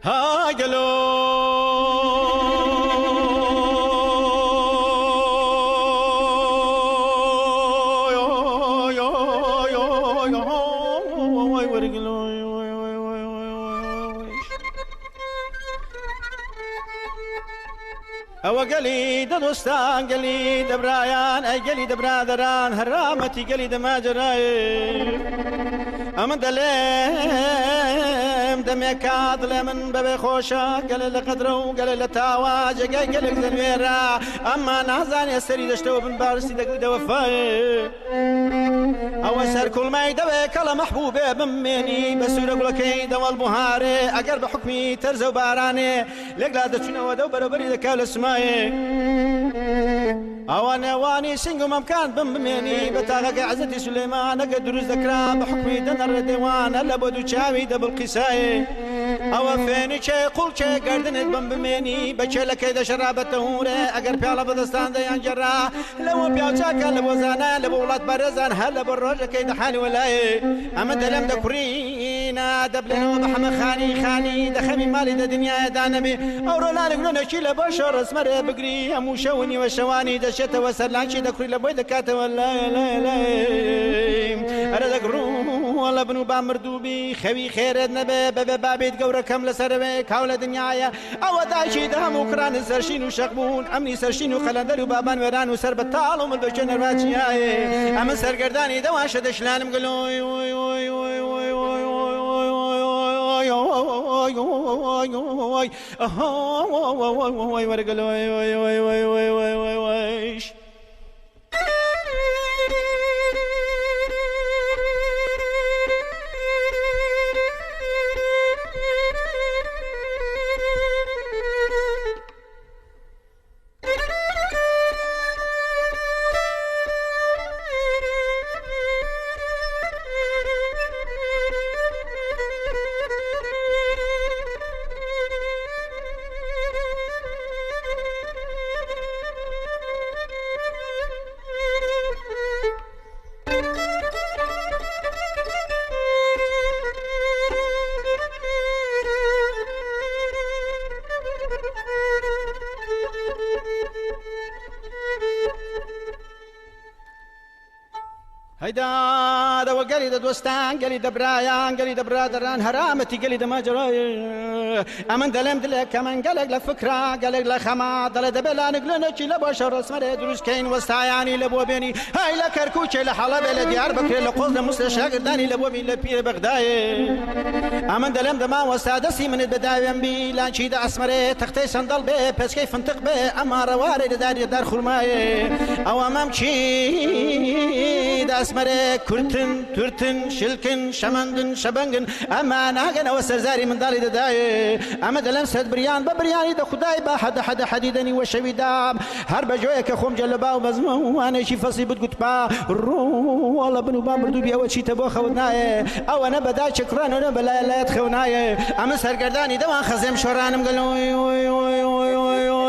ها قالوا أو قليد دوستان قليد برايان أي قليد برادران هرامتي قليد ما جراي أمن دلهم دمي كاضل من ببي خوشا قل لقدرو قل لتاواج قل لزنويرا أما نازان يسري دشتو بن بارسي دقل دوفاي أو سر كل ما يدوي كلا محبوبة بمني بسورة قل كيد والبهاري أقر بحكمي ترزو باراني لقلا دتشنا ودو بربري دكال اسماي أوانا واني سنجو ممكان بمني بتاغا عزتي سليمان أقدر ذكرى بحكمي دنر ديوان ألا بدو شاوي دبل قساي أو فيني شي قول شي قردن بمني بچه لكيد شرابة هوري أقر بيالا بدستان ديان جرا لو بياو شاكا لبو زانا لبو ولاد برزان هلا بالرجل كيد حالي ولاي أما دلم دكرينا دبلنا وبحم خاني دخمي مالي دا دنيا دانبي أو رولا لقلونا شي لبشر اسمر بقري أمو شوني وشواني دشت وسرلان شي دكري لبوي دكات ولاي لا لا أنا دكرو والله بنو بامردوبي خوي خير نبي بابيت قورة كم لسربي كاولة دنيايا أو دايشي دهم وكران سرشين وشقبون أمني سرشين وخلندل وبابان وران وسرب الطالم البجن الراتياي أما سرقرداني دواش دشلان مقلوي وي وي وي وي وي هيدا وقليد دوستان قليد برايان قليد برادران هرامتي قليد ما جراي أمن دلم دلك كمان قلق لفكرة قلق لخما دل دبلا نقلنك لبشر اسمر دروس كين وستعياني لبو بيني هاي لكركوش لحلب لديار بكر لقوز مستشاق داني لبو بين لبير بغداي أمن دلم دما وسادسي من البداية بي لانشي دا اسمر تختي صندل بي بس كيف انتق بي أما رواري دار خرماي أو أمام شي دا اسمر كرتن ترتن شلكن شمندن شبنجن أما ناقن وسرزاري من داري داي أما دلم سد بريان ببرياني دا خداي با حد حديدني وشويدام هرب جويك خوم جلبا ومزمو وانا شي فصي بتقط با رو والله بنو بامردو بي اول شي تبو خوناي او انا بدا شكران انا بلا لا تخوناي أما سرقرداني دوان خزم شورانم قالوا وي وي وي وي وي